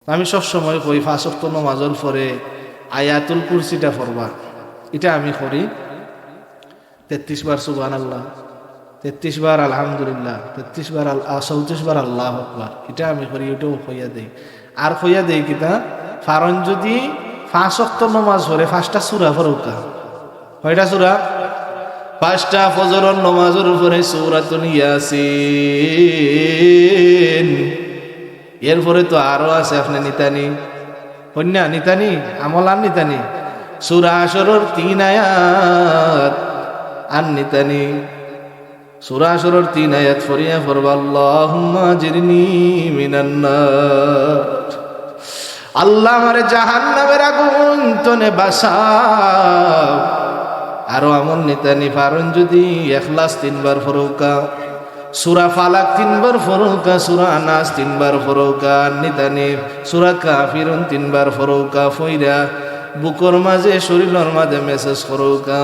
আমি সবসময় কই 5 ওয়াক্ত নামাজের পরে আয়াতুল কুরসিটা পড়বা। এটা আমি করি 33 বার সুবহানাল্লাহ, 33 বার আলহামদুলিল্লাহ, 33 বার 34 বার আল্লাহু আকবার। এটা আমি করি, এটাও কইয়া দেই। আর কইয়া দেই কিতা, ফারন যদি 5 ওয়াক্ত নামাজ পড়ে 5টা সূরা পড়ুকা। কয়টা সূরা? 5টা। ফজরের নামাজের উপরে সূরাতুল ইয়াসিন। এরপরে তো আরো আছে, আপনি নিতানি কন্যা নিতানি আমলান নিতানি সূরা হাশরের 3 আয়াত আর নিতানি সূরা হাশরের 3 আয়াত ফরিয়া পড়বা আল্লাহুম্মা জিরনি মিনান নার। আল্লাহ আমারে জাহান্নামের আগুন তনে বাঁচাও। আরো আমল নিতানি ফারন যদি ইখলাস 3 বার পড়ুকা, সূরা ফালাক 3 বার পড়ুকা, সূরা নাস 3 বার পড়ুকা, নিতানি সূরা কাফিরুন 3 বার পড়ুকা, ফইরা বুকর মাঝে শরীরের মাঝে মেসেজ করুকা।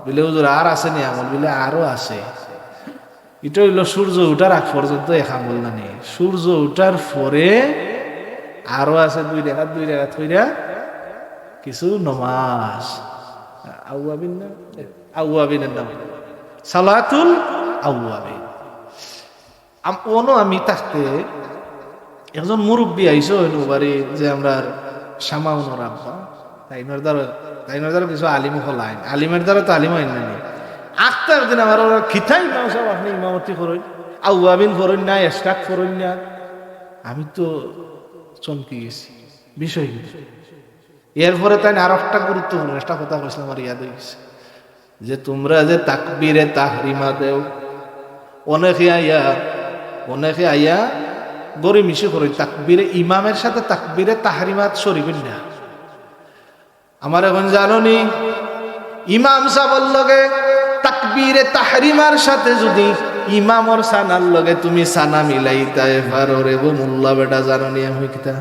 বলে হুজুর আর আছে নি আমল? বলে আরো আছে। এটা হইল সূর্য উঠার আগ পর্যন্ত এক আমল না নি, সূর্য উঠার পরে আরো আছে 2 রাকাত হইরা কিছু নামাজ। আউয়াবিন না, আউয়াবিনের নাম সালাতুল আউয়াবিন। আমি থাকতে একজন মুরব্বী আইসো হইল বাড়ি, যে আমরা শামাউনর আব্বা, তাইনার দ্বারা কিছু আলিম হলাইন, আলিমের দ্বারা তো আলিম হইন না। আখতার দিন আমার ওরা খিতাই না সব, আপনি ইমামতি করুন, আউয়াবিন করুন না, এস্টাক করুন না। আমি তো চমকি গেছি বিষয়। এরপরে তাই আর একটা গুরুত্বপূর্ণ একটা কথা কইছিলাম, আমার ইয়াদ হয়ে গেছে, যে তোমরা যে তাকবীরে তাহরিমা দেও, অনেকে আইয়া গরি মিশে করে তাকবীরে ইমামের সাথে তাকবীরে তাহরিমাত শরীফিন না। আমার এখন জানোনি, ইমাম সাহেবের লগে তাকবীরে তাহরিমার সাথে যদি ইমামর সানার লগে তুমি সানা মিলাইতে পারো রে গো মোল্লা বেটা, জানোনি আমি কিতা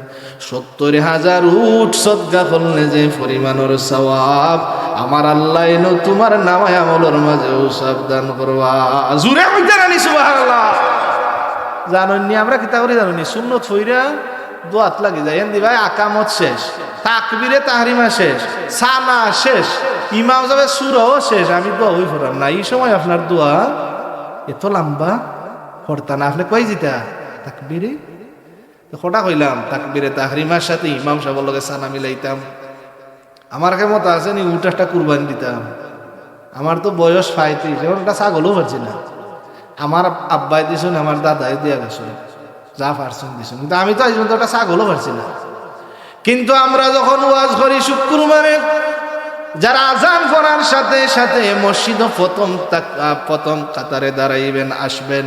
70,000 উট সদকা করলে যে পরিমাণের সওয়াব আমার আল্লাহ এনো তোমার নামায় আমলের মাঝেও সাবধান করবা। জুরে হইতে রানি সুবহানাল্লাহ। জানোনি আমরা কিতা করে জানোনি, সুন্নত হইরা দোয়াত লাগি যায় এন্দি ভাই, আকামত শেষ, তাকবীরে তাহরিমা শেষ, সানা শেষ, ইমাম যাবে সূরাও শেষ, আমি দোয়া হই পড়াম না। এই সময় আপনার দোয়া এত লম্বা পড়তা না, আপনি কই জিতা তাকবীরে খোটা কইলাম তাকবীরে তাহরিমার সাথে ইমাম সাহেবের লগে সানা মিলাইতাম। আমার কেমত আছে নি উঠ একটা কুরবানি দিতাম। আমার তো বয়স 35, এখন একটা ছাগলও পারছি না। আমার আব্বাই দিছুন, আমার দাদাই দিয়া গেছেন, যা পারছেন দিছুন, কিন্তু আমি তো আজ পর্যন্ত একটা ছাগলও পারছি না। কিন্তু আমরা যখন ওয়াজ করি শুক্রবারে, যারা আজান করার সাথে সাথে মসজিদ প্রথম কাতারে দাঁড়াইবেন, আসবেন,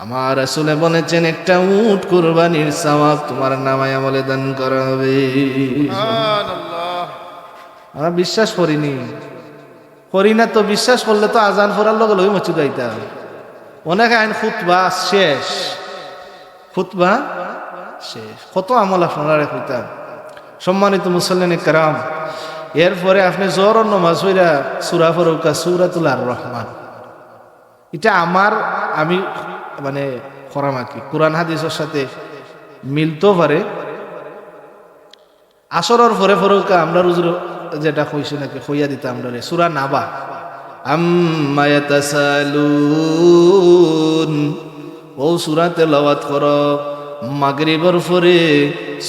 আমার রাসূলে বলেছেন একটা উট কুরবানির সওয়াব তোমার নামায় আমলে দান করা হবে। সুবহানাল্লাহ। আমরা বিশ্বাস করি না তো, বিশ্বাস করলে তো আজান পড়ার লগে লগে মসজিদ আইতাম। অনেক আইন খুতবা শেষ, কত আমল আপনারা কইতাম। সম্মানিত মুসল্লিন ইকরাম, এরপরে আপনি জোহরের নামাজ হইরা সূরা পড়ুকা, সূরাতুল আর রহমান। এটা আমি মানে খরামাকি কোরআন হাদিসের সাথে মিলতেও পারে। আসরের পরে পড়ুকা আমরা রুজুর যেটা কইছি নাকি কইয়া দিতাম আমরা সূরা নাবা, আম্মা ইয়াতাসালুন, ও সূরা তেলাওয়াত করো। মাগরিবের পরে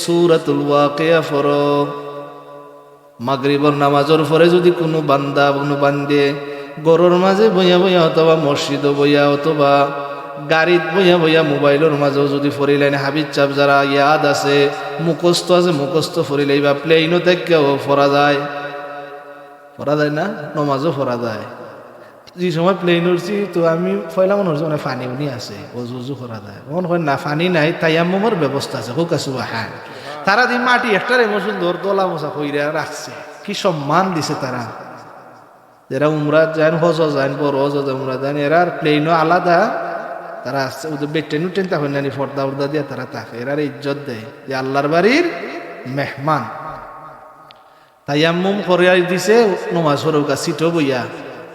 সূরাতুল ওয়াকিয়া পড়ো। মাগরিবের নামাজের পরে যদি কোনো বান্দা কোনো বান্দে গরুর মাঝে বইয়া অথবা মসজিদে বইয়া অথবা গাড়িত বইয়া মোবাইলের মাঝেও যদি ফরিলেন, হাবিজ চাপ যারা ইয়াদ আছে, মুখস্থ আছে, মুখস্থ ফরিলেই বা প্লেইনও থেকেও ফরা যায় না, নমাজও ফরা যায়। যে সময় প্লেন উঠছি তো আমি ফয়লা মনে হচ্ছে মানে ফানি উনি আছে, অজু করা যায়। মনে হয় না ফানি নাই, তায়াম্মুমের ব্যবস্থা আছে। হোক সুবহান। তারা দি মাটি একটা এমন সুন্দর দোলা মোছা কইরা রাখছে, কি সম্মান দিছে তারা। যারা উমরা যান, হজ যান, বড় হজ উমরা যান, এরা প্লেনও আলাদা, তারা আসছে ওদের বেটেন উঠেন, তখন নানি ফর্দা উর্দা দিয়ে তারা থাকে, এরার ইজ্জত দেয় যে আল্লাহর বাড়ির মেহমান। তায়াম্মুম করিয়া দিছে, নমাজ পড়ুকা সিটও বইয়া।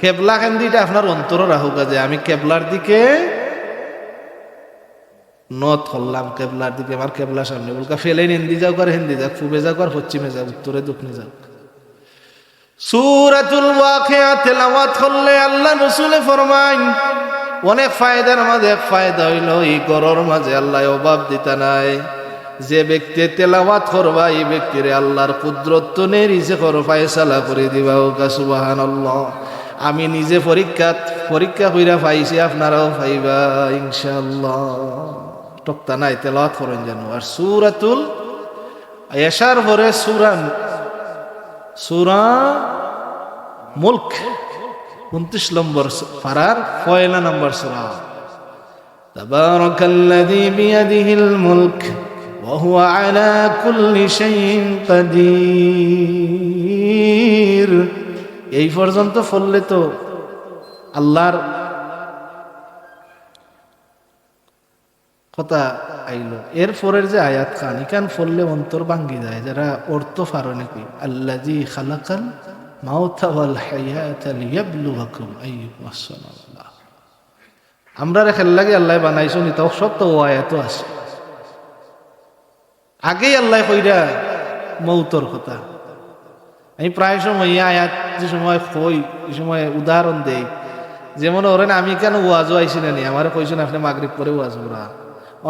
কেবলা কেন্দ্রিটা আপনার অন্তর রাহুকা, যে আমি কেবলার দিকে নত করলাম কেবলার দিকে, আমার কেবলা সামনে, বলকা ফেলেন হিন্দি যাও আর হিন্দি যাক, পূবে যাও আর পশ্চিমে যাও, উত্তরে দক্ষিণে যাও। সূরাতুল ওয়াকিয়া তেলাওয়াত করলে আল্লাহ রাসূলে ফরমায় অনেক ফায়দার মাঝে এক ফায়দা হইল এই ঘরের মাঝে আল্লাহ অভাব দিতা নাই। যে ব্যক্তি তেলাওয়াত করবা এই ব্যক্তিরে আল্লাহর কুদরত নিয়ে করো ফায়সালা করে দিবা। ওকা সুবহানাল্লাহ। আমি নিজে পরীক্ষা কইরা পাইছি, আপনারাও পাইবা ইনশাআল্লাহ। টক্তা নাই, তেলাওয়াত করেন যেন। আর সূরাতুল এশার পরে সূরা মুলক 29 নম্বর পারার 1 নম্বর সূরা। তাবারাকাল্লাযী বিয়াদিহিল মুলক ওয়া হুয়া আলা কুল্লি শাইইন কাদির। এই পর্যন্ত পড়লে তো আল্লাহর কথা আইলো। এর পরের যে আয়াত খান এখান পড়লে অন্তর ভাঙ্গি যায়, যারা অর্থ পারো নাকি। আল্লাযী খালাকাল মাউতা ওয়াল হায়াতা লিয়াবলুয়াকুম আইয়ুকুম আহসানু আমালা। আমরা খেল লাগে আল্লাহ বানাইছো নি, তাও সব তো আয়াত আছে। আগেই আল্লাহ কইরা মৌতর কথা। আমি প্রায় সময় এই আয়াত যে সময় কই, এই সময় উদাহরণ দেই। যেমন ওরেন আমি কেন ওয়াজও আইছি না নি, আমার কইছেন আপনি মাগরিব পরে ওয়াজ করা,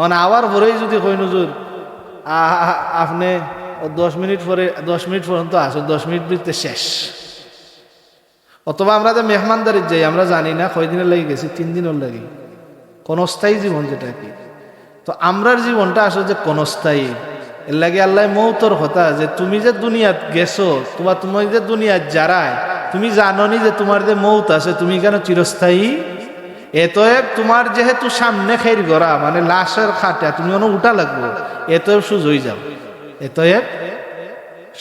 অন আওয়ার পরেই যদি কই নজর আপনি 10 মিনিট পরে 10 মিনিট পর্যন্ত আসো, 10 মিনিট ভিতরে শেষ। অথবা আমরা যে মেহমানদারির যাই, আমরা জানি না কয়দিনের লাগি গেছি, 3 দিনের লাগি। ক্ষণস্থায়ী জীবন যেটা কি, তো আমরার জীবনটা আসলে যে ক্ষণস্থায়ী। এর লাগে আল্লাহ মৌতর কথা যে তুমি যে দুনিয়াত গেছো, তুমি যে দুনিয়াত যারায়, তুমি জানো নি যে তোমার যে মৌত আছে, তুমি কেন চিরস্থায়ী। এতএব তোমার যেহেতু সামনে খের গড়া, মানে লাশের খাটা, তুমি অন্য উঠা লাগবো। এতএব সুজা হয়ে যাও, এতএব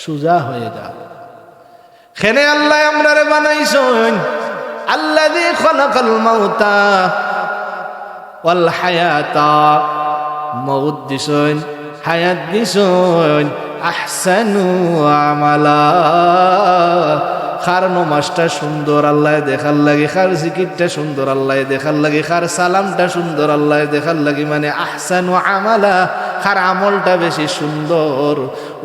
সুজা হয়ে যাও। খেনে আল্লাহ আমরারে বানাইছেন, আল্লাযী খালাকাল মাউতা ওয়াল হায়াতা। মউত দিছেন, হায়াত দিছেন, আহসানু আমালা। খার নমাজটা সুন্দর আল্লাহ দেখার লাগে, খার জিকিরটা সুন্দর আল্লাহ দেখার লাগে, খার সালামটা সুন্দর আল্লাহ দেখার লাগে, মানে আহসানু আমালা, খার আমলটা বেশি সুন্দর।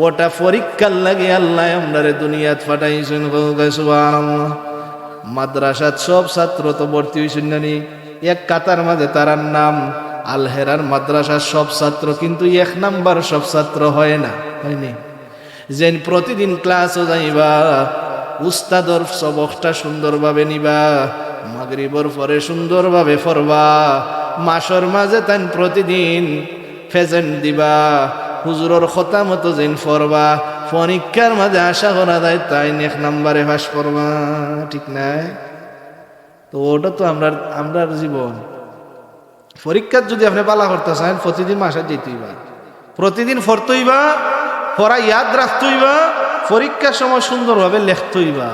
ওটা পরীক্ষার লাগে আল্লাহ আমরারে দুনিয়াত পাঠাইছেন। সুবহানাল্লাহ। মাদ্রাসাত সব ছাত্র তো ভর্তি হইছেন নানি, এক কাতার মাঝে তারার নাম আল হেরার মাদ্রাসার সব ছাত্র, কিন্তু 1 নাম্বার সব ছাত্র হয় না, হয়নি। যেন প্রতিদিন ক্লাসও যাইবা, উস্তাদর সবকটা সুন্দরভাবে নিবা, মাগরিবর পরে সুন্দরভাবে পড়বা, মাসর মাঝে তাই প্রতিদিন প্রেজেন্ট দিবা, হুজুরের কথা মতো যেন পড়বা, পরীক্ষার মাঝে আশা করা যায় তাই 1 নাম্বারে পাস করবা, ঠিক নাই? তো ওটা তো আমরার জীবন। পরীক্ষার যদি আপনি পালা করতে চান, প্রতিদিন মাসে যেতেইবা, প্রতিদিন পড়তেইবা, পড়া ইয়াদ রাখতেইবা, পরীক্ষার সময় সুন্দরভাবে লিখতেইবা,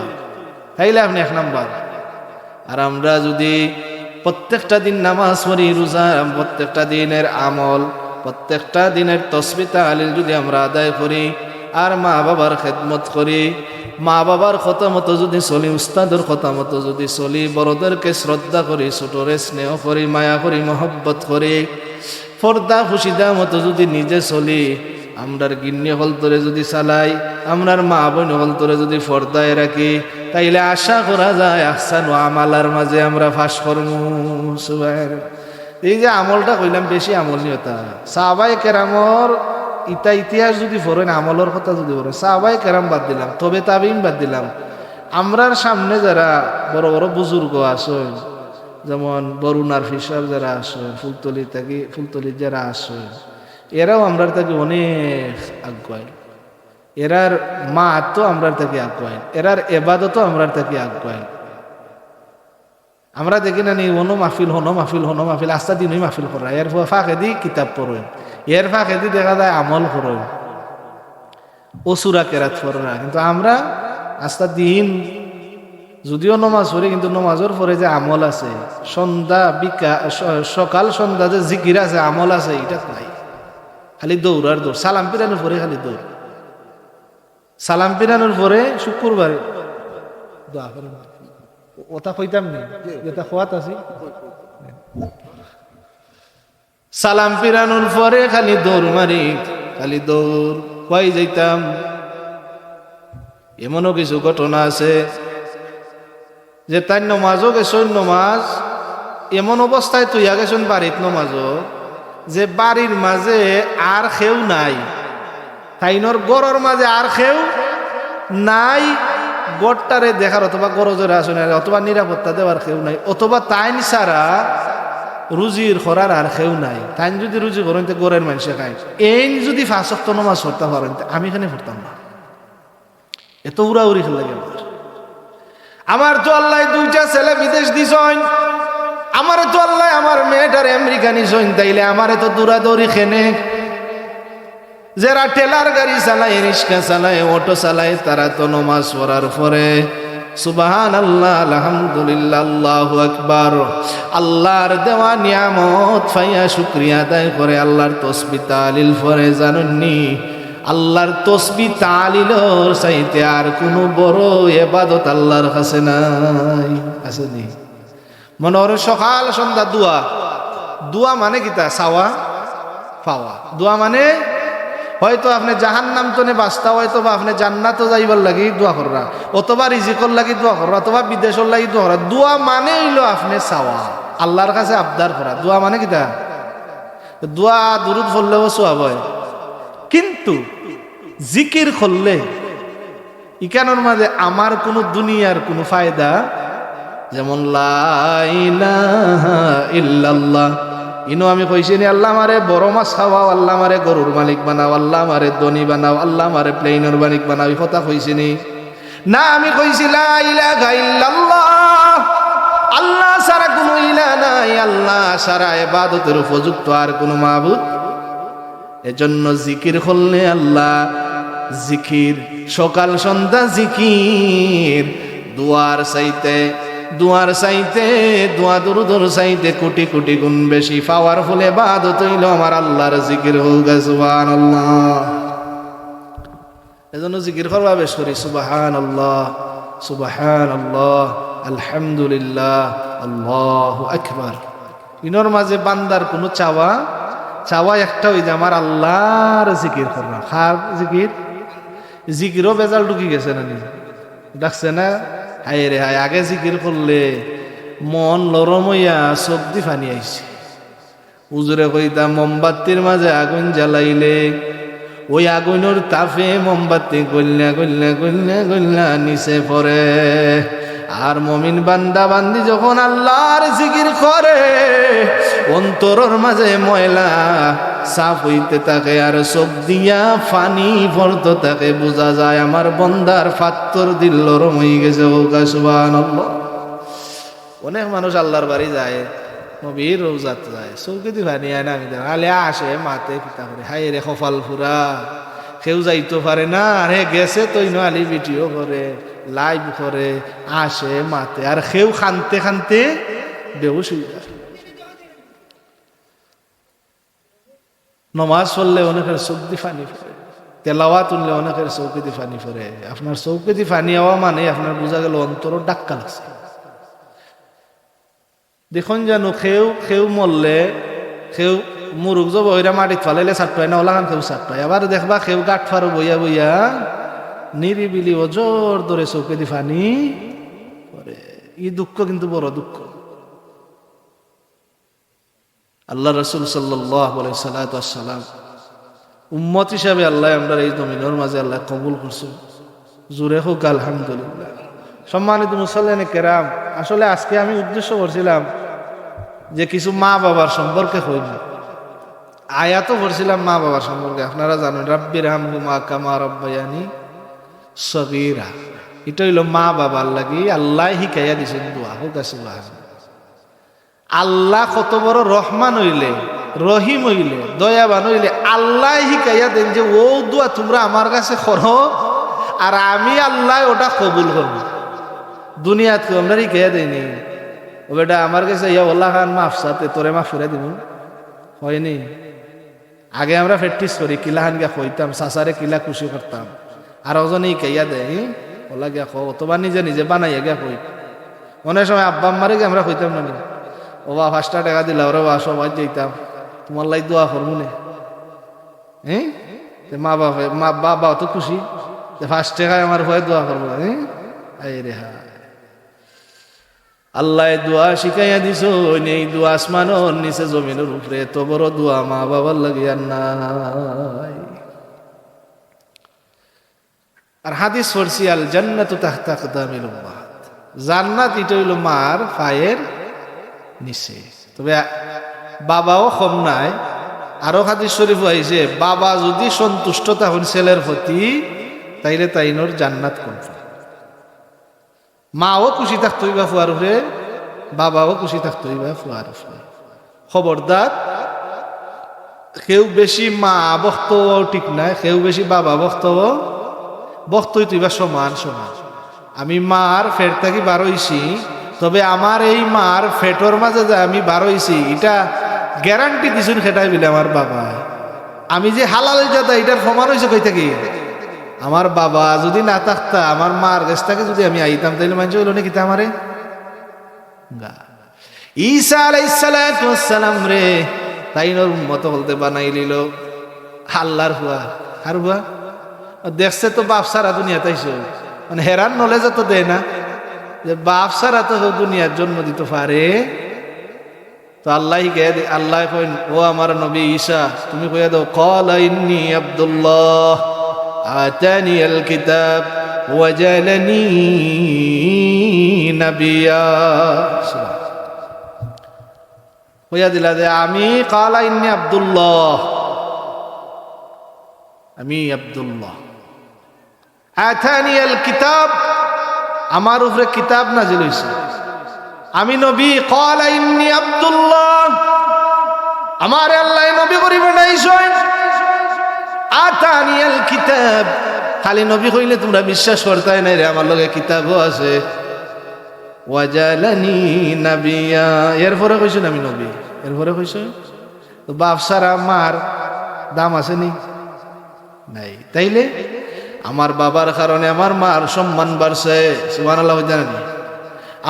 তাইলে আপনি 1 নাম্বার। আর আমরা যদি প্রত্যেকটা দিন নামাজ পড়ি, রোজা, প্রত্যেকটা দিনের আমল, প্রত্যেকটা দিনের তাসবিহ তাহলিল যদি আমরা আদায় করি, আর মা বাবার খেদমত করি, মা বাবার কথা মতো যদি চলি, উস্তাদের কথা মতো যদি চলি, বড়দেরকে শ্রদ্ধা করি, ছোটরে স্নেহ করি, মায়া করি, মহব্বত করি, পর্দা খুশিদা মতো যদি নিজে চলি, আমরার গিন্নি হল তোরে যদি চালাই, আমরার মা বোন হল তোরে যদি পর্দায় রাখি, তাইলে আশা করা যায় আহসানু আমালার মাঝে আমরা ফাঁস করবো। এই যে আমলটা কইলাম, বেশি আমল নিয়তা। সাহাবায়ে কেরামর ইতিহাস যদি পড়েন, আমলের কথা যদি পড়েন, সাহাবায়ে কেরাম বাদ দিলাম, তবে তাবিঈন বাদ দিলাম, আমরার সামনে যারা বড় বড় বুজুর্গ আছেন, যেমন বরুণার ফিসাব যারা আছেন, ফুলতলি যারা আছেন, এরাও আমরার থেকে অনেক আগুয়াই। এরার মা তো আমরার থেকে আগুয়াই, এরার এবাদতও আমরার থেকে আগুয়াই। আমরা দেখি না নি হনো মাহফিল আস্তা দিনই মাহফিল করা, এর ফাঁকে দি কিতাব পড়েন, এর ফাঁকে দি দেখা যায় আমল করেন, অসুরা কেরাত পড়ে না। কিন্তু আমরা আস্তা দিন যদিও নমাজ পড়ি, কিন্তু নমাজের পরে যে আমল আছে, সকাল সন্ধ্যা যে জিকির আছে, আমল আছে, এটা নাই। খালি দৌড়ার দৌড়, সালাম পিরানোর পরে খালি দৌড়, সালাম পিরানোর পরে শুক্রবারে দোয়া করেন। ওটা কইতাম নি, যেটা খোয়াত আছে। সালাম ফিরানোর পরে খালি দৌড় মারি, খালি দৌড় কই যাইতাম। এমনও কিছু ঘটনা আছে যে তাই নমাজও গেছন, নমাজ এমন অবস্থায় তুইয়া গেছন বাড়িত নমাজও, যে বাড়ির মাঝে আর কেউ নাই, তাইনর গড়র মাঝে আর কেউ নাই, গড়টারে দেখার অথবা গরজের আসনে অথবা নিরাপত্তা দেওয়ার কেউ নাই, অথবা তাইন ছাড়া রুজির করার আর কেউ নাই। তাইন যদি রুজি করেন তো গড়ের মানুষে খায়, এই যদি 5 ওয়াক্ত নামাজ পড়তে পারেন আমি এখানে পড়তাম না। এত উড়াউড়ি খেলে গেল। আমার তো আল্লাহ 2টা ছেলে বিদেশ দিছন, আমারে তো আল্লাহ আমার মেয়েটার আমেরিকা নিছন, তাইলে আমারে তো দৌড়াদৌড়ি খেনে। যারা টেলার গাড়ি চালায়, রিক্সা চালায়, অটো চালায়, তারা তো নমাজ পড়ার পরে সুবহানাল্লাহ, আলহামদুলিল্লাহ, আল্লাহু আকবার, আল্লাহর দেওয়া নিয়ামত পাইয়া শুকরিয়া আদায় করে আল্লাহর তাসবিহ তাহলিল পড়ে। জানেননি আল্লাহর তাসবিহ তাহলিলের চাইতে আর কোনো বড় ইবাদত আল্লাহর কাছে নাই, আছে নি? মনে হয় সকাল সন্ধ্যা দোয়া, দোয়া মানে কিতা? চাওয়া পাওয়া। দোয়া মানে হয়তো আপনি জাহান্নাম তনে বাঁচতা, হয়তো বা আপনি জান্নাতও যাইবার লাগি দোয়া কররা, অথবা রিজিকর লাগি দোয়া কররা, অথবা বিদেশর লাগি দোয়া করা। দোয়া মানে হইল আপনি চাওয়া, আল্লাহর কাছে আবদার করা। দোয়া মানে কিতা? দোয়া দুরুদ পড়লেও সোয়াব হয়, কিন্তু জিকির করলে ইকানোর মাঝে আমার কোনো দুনিয়ার কোনো ফায়দা, যেমন লা ইলাহা ইল্লাল্লাহ, ইনো আমি কইছি নি আল্লাহ আমারে বড় মাছ খাওয়াও, আল্লাহ আমারে গরুর মালিক বানাও, আল্লাহ আমারে ধনী বানাও, আল্লাহ আমারে প্লেনের মালিক বানাও, এই কথা কইছি নি? না, আমি কইছি লা ইলাহা ইল্লাল্লাহ, আল্লাহ ছাড়া কোনো ইলাহ নাই, আল্লাহ ছাড়া ইবাদতের উপযুক্ত আর কোনো মাবুদ। এজন্য জিকির করলে আল্লাহ, জিকির সকাল সন্ধ্যা জিকির, দুয়ার চাইতে দোয়া দুরুদর চাইতে কোটি কোটি গুণ বেশি পাওয়ারফুল ইবাদত হইল আমার আল্লাহর জিকির। হোক সুবহানাল্লাহ। এজন্য জিকির করবা বেশ করি, সুবহানাল্লাহ সুবহানাল্লাহ, আলহামদুলিল্লাহ, আল্লাহু আকবার। ইনর মাঝে বান্দার কোনো চাওয়া একটা হই যে আমার আল্লাহর জিকির করবা। খার জিকিরও বেজাল ঢুকি গেছে না, ডাকছে না? হায় রে হায়, আগে জিকির করলে মন নরম হইয়া চোখ দি ফানি আইছে। উজুরে কইতা মোমবাতির মাঝে আগুন জ্বালাইলে ওই আগুনের তাপে মোমবাতি গল্লা গল্লা গল্লা গল্লা নিচে পড়ে। আর মমিন বান্দা বান্দি যখন আল্লাহর জিকির করে, অন্তরের মাঝে ময়লা সাফ হইতে থাকে আর চোখ দিয়া ফানি পড়তে থাকে। বোঝা যায় আমার বন্দার ফাত্তর দিল নরম হয়ে গেছে। সুবহানাল্লাহ। অনেক মানুষ আল্লাহর বাড়ি যায়, নবীর রওজাত যায়, চৌকি দি ফানি আয় না, আমি আলে আসে মাতে পিতা করে, হায় রে কপাল ফুরা, কেউ যাইতে পারে না। আরে গেছে তো আলি ভিডিও করে, লাইভ করে, আসে মাতে, আর কেউ খানতে খানতে বেহুশ হয়ে যায়। নমাজ পড়লে অনেকের চোখ দি ফানি পড়ে, তেলাওয়াত তুললে অনেকের চৌকি দি ফানি পড়ে। আপনার চৌকি দি ফানি হওয়া মানে আপনার বোঝা গেল অন্তর ডাক্কা লাগছে। দেখুন জানো কেউ মরলে, কেউ মুরুখ যাব ওইরা মাটিত ফালাইলে ছাটপায় না, ওলাখান কেউ ছাটপায়। আবার দেখবা কেউ গাঠ ফারো বইয়া বইয়া নিরিবিলি অজর ধরে চৌকে দি ফানি করে। এই দুঃখ কিন্তু বড় দুঃখ। আল্লাহ রাসূল সাল্লাল্লাহু আলাইহি সাল্লাম উম্মত হিসাবে আল্লাহ আমরা এই জমিনের মাঝে আল্লাহ কবুল করছে। জোরে হোক আলহামদুলিল্লাহ। সম্মানিত মুসল্লিয়ানে কেরাম, আসলে আজকে আমি উদ্দেশ্য করছিলাম যে কিছু মা বাবার সম্পর্কে কইব। আয়াতও পড়ছিলাম মা বাবার সম্পর্কে। আপনারা জানেন রাব্বির হামহুমা কামা রাব্বায়ানি সগীরা, এটা হইল মা বাবার লাগি আল্লাহ শিখাইয়া দিছেন দোয়া। হোক সুবহানাল্লাহ। আল্লাহ কত বড় রহমান হইলে, রহিম হইলে, দয়াবান হইলে আল্লাহ শিখাইয়া দেন যে ও দোয়া তোমরা আমার কাছে করো আর আমি আল্লাহ ওটা কবুল করব। দুনিয়াত কেউ আমরা শিখাইয়া দেয়নি, ও বেটা আমার কাছে ইয়া ওল্লাহ খান মাফ সাথে তোরে মাফ করে দিব, হয়নি? আগে আমরা প্র্যাকটিস করি, কিলাহান গিয়া কইতাম, চাচারে কিলা খুশি করতাম, আর ওজনে শিখাইয়া দেয় ওলা গিয়া কো, অথবা নিজে নিজে বানাইয়া গিয়া কই। অনেক সময় আব্বা আম্মারে গিয়ে আমরা কইতাম না, ও বা 5টা টাকা দিলা ওরে বা সবাই যেতাম, তোমার লাই দোয়া করবো না। হ্যাঁ, মা বাবা তো খুশি, ফার্স্ট টাকায় আমার ভয়ে দোয়া করবো। হ্যাঁ রে হা, আল্লাহ দোয়া শিখাইয়া দিছ, এই দোয়া আসমানোর নিচে জমিনের উপরে, এত বড় দোয়া মা বাবার লাগিয়া নাই। আর হাদিস পড়ছি, আল জান্নাতু তাহতা আকদামিল উম্মাহাত, জান্নাত এটা হইল মার পায়ের নিচে। তবে বাবাও কম নাই, আরো হাদিস শরীফ হয়েছে, বাবা যদি সন্তুষ্ট তখন ছেলের প্রতি, তাইলে তাইনোর জান্নাত কম। মাও খুশি থাকতো বা ফুয়ার উপরে, বাবাও খুশি থাকতো বা ফুয়ার উপরে। খবরদার, কেউ বেশি মা বক্ত ঠিক নাই, কেউ বেশি বাবা বক্তই তুই বা সমান সমান। আমি মার ফেট থাকি বার হইছি, তবে আমার এই মার ফেটর মাঝে যে আমি বার হইছি, এটা গ্যারান্টি দিছুন খেটাই বিলে আমার বাবা। আমি যে হালাল জাতা এটার প্রমাণ হয়েছে কই থাকি, আমার বাবা যদি না থাকতা, আমার মার কাছ থেকে যদি আমি আইতাম, তাইলে মানুষ হইল নাকি তা আমারে গা। ঈসা আলাইহিস সালাম রে তাইনোর উম্মত বলতে বানাই লিল আল্লাহর হুয়া। আর হুয়া দেখছে তো বাপ সারা দুনিয়া তাইছো, মানে হেরান নলেজ তো দেয় না যে বাপ সারা তো দুনিয়ার জন্ম দিতে পারে। তো আল্লাহ আল্লাহ কইন, ও আমার নবী ঈসা তুমি কইয়া দাও, ক্বালা ইন্নী আব্দুল্লাহ আতানি আল কিতাব ওয়া জালানি নাবিয়্যা। কইয়া দিলা যে আমি, ক্বালা ইন্নী আব্দুল্লাহ, আমি আব্দুল্লাহ, আতানি আল কিতাব, আমার উপরে কিতাব নাজিল হইছে, আমি নবী। ক্বালা ইন্নী আব্দুল্লাহ, আমার আল্লাহ নবী করে বানাইছেন। আতানি আল কিতাব, খালি নবী কইলে তোমরা বিশ্বাস করতাই নাই রে, আমার লগে কিতাবও আছে। ওয়াজালানি নাবিয়্যা, এরপরে কইছেন আমি নবী, এরপরে কইছেন। তো বাপ সারা মার দাম আছে নি? নাই। তাইলে আমার বাবার কারণে আমার মার সম্মান বাড়ছে, সুবহানাল্লাহ জানেন।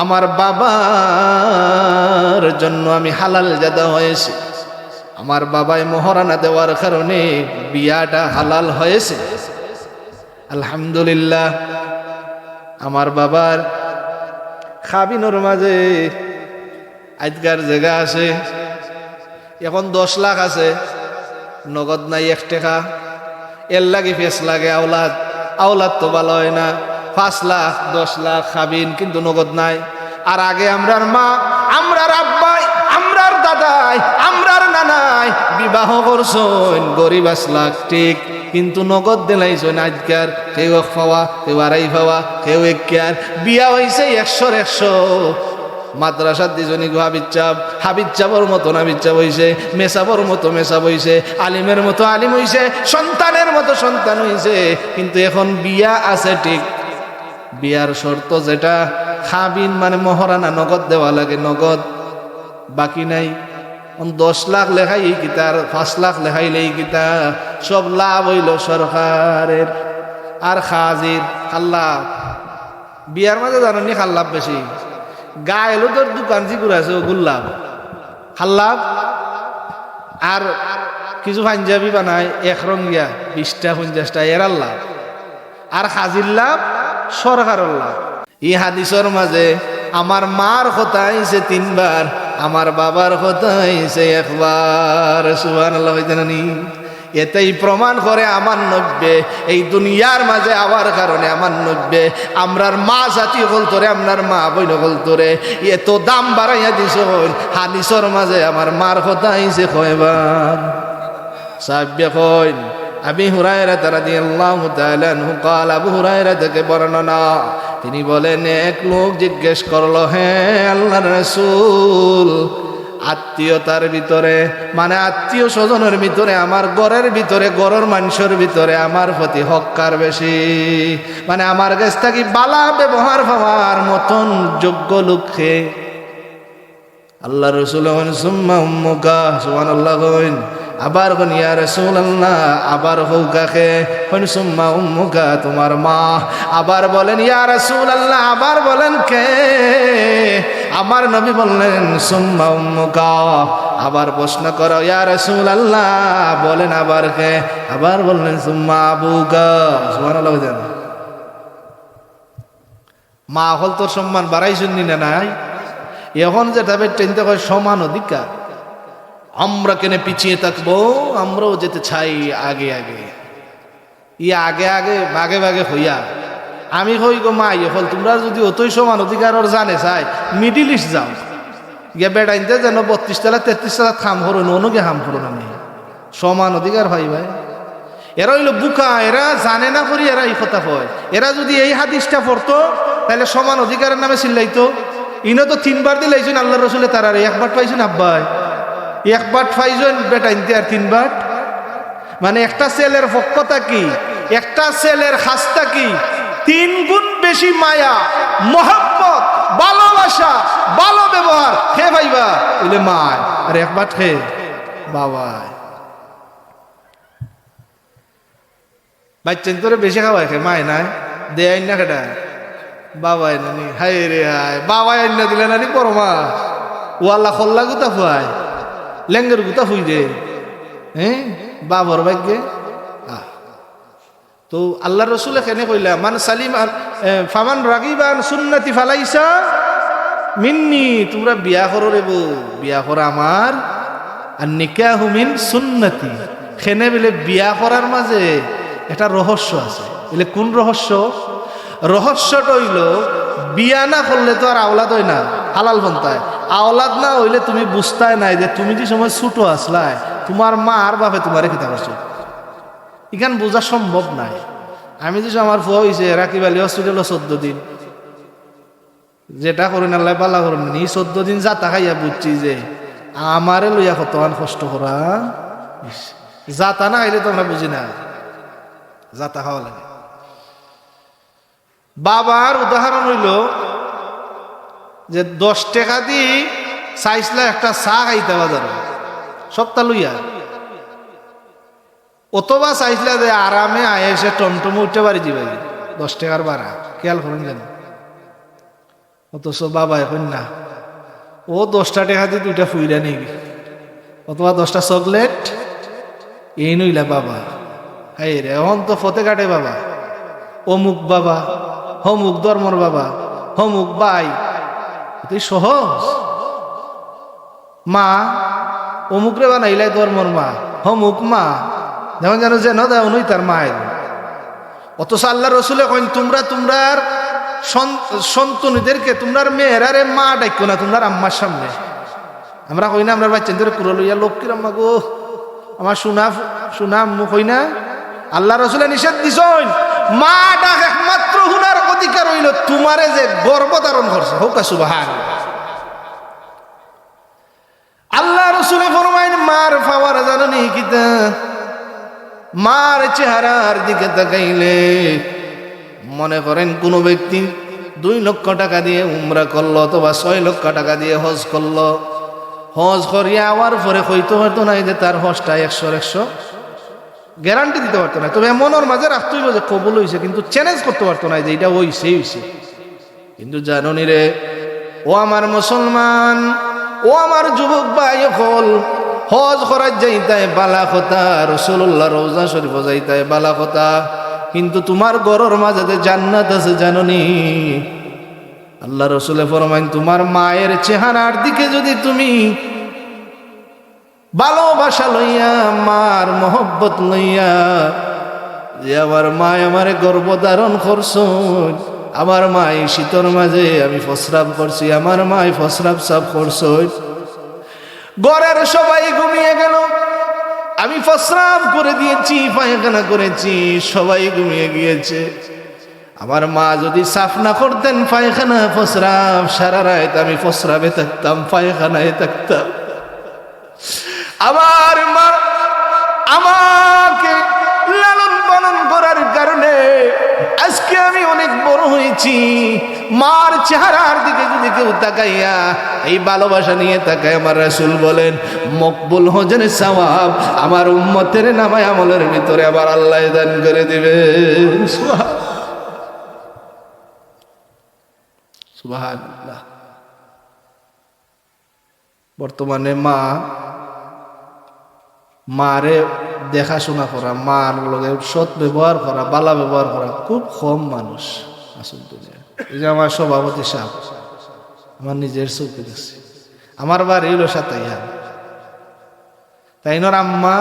আমার বাবার জন্য আমি হালাল জাদা হয়েছি, আমার বাবাই মহারানা দেওয়ার কারণে বিয়াটা হালাল হয়েছে। আলহামদুলিল্লাহ। আমার বাবার খাবিনোর মাঝে আজকার জায়গা আছে, এখন 10 লাখ আছে, নগদ নাই 1 টাকা। এর লাগে ফেস লাগে, আওলাদ তো ভালো হয় না। 5 লাখ 10 লাখ খাবিন, কিন্তু নগদ নাই। আর আগে আমরার মা, আমরার আব্বাই, আমরার দাদাই, আমরার নানাই বিবাহ করছেন, গরিব 5 লাখ ঠিক, কিন্তু নগদ দিলাইছেন। আজকার কেউ 1 পাওয়া, কেউ 2.5 পাওয়া, কেউ 1 কেয়ার। বিয়া হয়েছে 100-র 100। মাদ্রাসার দিজনী হাবিজ চাবর মতো হাবিজ চাব হইছে, মেসাবর মতো মেসাব হইছে, আলিমের মতো আলিম হইছে, সন্তানের মতো সন্তান হইছে। কিন্তু এখন বিয়া আছে ঠিক, বিয়ার শর্ত যেটা খাবিন মানে মহারানা নগদ দেওয়া লাগে, নগদ বাকি নাই। 10 লাখ লেখাই এই কিতা, আর 5 লাখ লেখাইলে এই কিতা, সব লাভ হইল সরকারের আর খাজির। খাল্লাভ বিয়ার মাঝে জানেননি খাল্লাভ বেশি, গায়েলো তোর দোকান জিগুর আছে ওগুল লাভ, খাল্লাভ। আর কিছু পাঞ্জাবি বানায় 1 রঙিয়া 20টা 50টা, এর লাভ। আর খাজির লাভ, সরকারের লাভ। এই হাদিসের মাঝে আমার মার কথা আইছে 3 বার, আমার বাবার কথা আইছে 1 বার। সুবহানাল্লাহ জানেনি। এতেই প্রমাণ করে আমার নব্বে এই দুনিয়ার মাঝে আওয়ার কারণে আমার নব্বে আমরার মা জাতি হল তোরে, আপনার মা বইন হল তোরে এত দাম বাড়াইয়া দিছ। হাদিসের মাঝে আমার মার কথা আইছে কয়বার, সাহাবা কইন আবি হুরায়রা রাদিয়াল্লাহু তাআলা আনহু قال, আবু হুরায়রা থেকে বর্ণনা, তিনি বলেন এক লোক জিজ্ঞেস করলো, হে আল্লাহর রাসূল, আত্মীয়তার ভিতরে মানে আত্মীয় স্বজনের ভিতরে, আমার ঘরের ভিতরে, ঘরের মানুষের ভিতরে আমার প্রতি হক্কার বেশি, মানে আমার কাছ থেকে বালা ব্যবহার পাওয়ার মতন যোগ্য লোককে? আল্লাহ রাসূল বলেন সুম্মা উম্মুকা। সুবহানাল্লাহ কইন। আবার কোন ইয়া রাসূলুল্লাহ, আবার হৌকাকে কোন সুম্মা উম্মুকা, তোমার মা। আবার বলেন ইয়া রাসূলুল্লাহ, আবার বলেন কে? আমার নবী বললেন সুম্মা উম্মুকা। আবার প্রশ্ন করো, ইয়া রাসূলুল্লাহ বলেন আবার কে? আবার বললেন সুম্মা আবুকা। সুবহানাল্লাহ। মা হল তোর সম্মান বাড়াইছেন না নাই? এখন যেটা চিন্তা করে সমান অধিকার, আমরা কেন পিছিয়ে থাকবো? আমরাও যেতে চাই আগে আগে। আগে আগে ভাগে ভাগে হইয়া আমি হই গো মা হল তোমরা যদি অতই সমান অধিকার জানে চাই মিডিল ইস্ট যাও গিয়া বেড়াইতে যেন 32 তলা 33 তলা খাম করুন অনুকে হাম করুন। আমি সমান অধিকার ভাই ভাই এরা হইল বুকা, এরা জানে না করি এরা এই কথা হয়। এরা যদি এই হাদিসটা পড়তো তাহলে সমান অধিকারের নামে চিল্লাইতো। ইনো তো 3 বার দিলাইছেন আল্লাহ রসুলে তারা একবার পাইছেন আব্বাই, একবার পাইছেন বেটাইতে আর 3 বার। মানে একটা ছেলের পক্ষতা কি, একটা ছেলের খাস্তা কি, 3 গুণ বেশি মায়া মোহাম্মত ভালোবাসা ভালো ব্যবহার খে ভাইবা বলে মায় আর একবার খে বাবাই বাচ্চেন তোরে বেশি খাওয়াই খে মায় নাই দেয় না কেটা বাবাই নানি হাই রে হাই বাবাই আইনা দিলে নানি পরমা ওয়াল্লা খল্লা গুতা ফুয়াই লেঙ্গের গুতা ফুই দে হ্যাঁ বাবর ভাগ্যে। তো আল্লাহ রসুল এখানে কইলা মান সালিম ফামান রাগিবান সুন্নতি ফালাইসা মিন্নি। তোমরা বিয়া করো রে বউ, বিয়া করা আমার, আর নিকাহু মিন সুন্নতি। খেনে বলে বিয়া করার মাঝে একটা রহস্য আছে। বলে কোন রহস্য? রহস্যটা হইল বিয়া না করলে তো আর আওলাদ হয় না হালাল পন্থায়। আওলাদ না হইলে তুমি বুঝতাই নাই যে তুমি যে সময় ছোট আসলাই তোমার মা আর বাপে তোমার রেখে থাকছো, এখান বোঝা সম্ভব নাই। আমি যে আমার ফুয়া হয়েছে রাকিব আলী হসপিটাল 14 দিন, যেটা করেন আল্লাহ পাল্লা করেন এই 14 দিন যাতা খাইয়া বুঝছি যে আমারে লইয়া কতক্ষণ কষ্ট করা। যাতা না খাইলে তো আমরা বুঝি না, যাতা খাওয়া লাগে। বাবার উদাহরণ হইল যে 10 টাকা দিয়ে চাইছিলা একটা চা খাইতে বাজারে সপ্তাহ লইয়া, অথবা চাইছিলা যে আরামে আয়েসে টমটমে উঠতে পারি যাবে 10 টাকার ভাড়া, খেয়াল করেন জানি। অথচ বাবা এখন না, ও 10টা টাকা দিয়ে 2টা ফুইরা নেই অথবা 10টা চকলেট এই নইলা বাবা। হাই রে এখন তো ফতে কাটে বাবা, অমুক বাবা, হমুক ধর্মর বাবা, হমুক ভাই, এটাই সহজ। মা অমুক রে বানাইলাই ধর্মর মা, হমুক মা যেমন যেন যেন দেওয়াই তার মায়ের। অথচ আল্লাহ রসুলে কইন তোমরা তোমরার সন্তানদেরকে তোমরার মেয়েরারে মা ডাইকো না তোমরার আম্মার সামনে। আমরা কই না আমরা বাচ্চাদের কুড়ো লইয়া লক্ষ্মীর আম্মা গো আমার সোনা আম্মু কই না। আল্লাহ রসুলে নিষেধ দিছেন মা ডাক একমাত্র হুনার অধিকার হইল তোমারে যে গর্ভ ধারণ করছে হোক সুবহানাল্লাহ। আল্লাহ রসুলে ফরমাইন মার পাওয়ার জানেন কিতা, মার চেহারার দিকে তাকাইলে মনে করেন কোন ব্যক্তি 2 লক্ষ টাকা দিয়ে উমরা করলো অথবা 6 লক্ষ টাকা দিয়ে হজ করলো, হজ করিয়া আওয়ার পরে কইতে পারতো না যে তার হজটা 100 গ্যারান্টি দিতে পারতো না, তবে মনের মাঝে রাখতে হইব যে কবুল হয়েছে, কিন্তু চ্যালেঞ্জ করতে পারতো না যে এটা হইছে। কিন্তু জাননি রে ও আমার মুসলমান, ও আমার যুবক ভাই হল, হজ করার যাইতায় বালা কথা, রাসূলুল্লাহ রওজা শরীফ যাইতায় বালা কথা, কিন্তু তোমার ঘরের মাঝে জান্নাত আছে জাননি। আল্লাহ রসুলে ফরমাইন তোমার মায়ের চেহারার দিকে যদি তুমি ভালোবাসা লইয়া মার মহব্বত লইয়া যে আমার মা আমারে গর্ভধারণ করছো, আমার মাই শীতর মাঝে আমি প্রস্রাব করছি, আমার মাই প্রস্রাব সাফ করছো, ঘরের সবাই ঘুমিয়ে গেল, আমি প্রস্রাব করে দিয়েছি পায়খানা করেছি সবাই ঘুমিয়ে গিয়েছে, আমার মা যদি সাফ না করতেন পায়খানা প্রস্রাব সারা রাত আমি প্রস্রাবে থাকতাম পায়খানায় থাকতাম। আমার মা আমাকে লালন পালন করার কারণে আজকে আমি অনেক বড় হয়েছি। মার চেহারার দিকে যদি কেউ তাকাইয়া এই ভালোবাসা নিয়ে তাকায়, আমার রাসূল বলেন মকবুল হজের সওয়াব আমার উম্মতের নামায় আমলের ভিতরে আবার আল্লাহ দান করে দিবে। সুবহানাল্লাহ। বর্তমানে মা মারে দেখাশোনা করা, মার লগে সৎ ব্যবহার করা, বালা ব্যবহার করা খুব কম মানুষ আসল দুনিয়া। এই যে আমার সভাপতি সাহেব, আমার নিজের চোখে দেখছি, আমার বাড়ি হইল সাতাইয়া, তাইনর আম্মা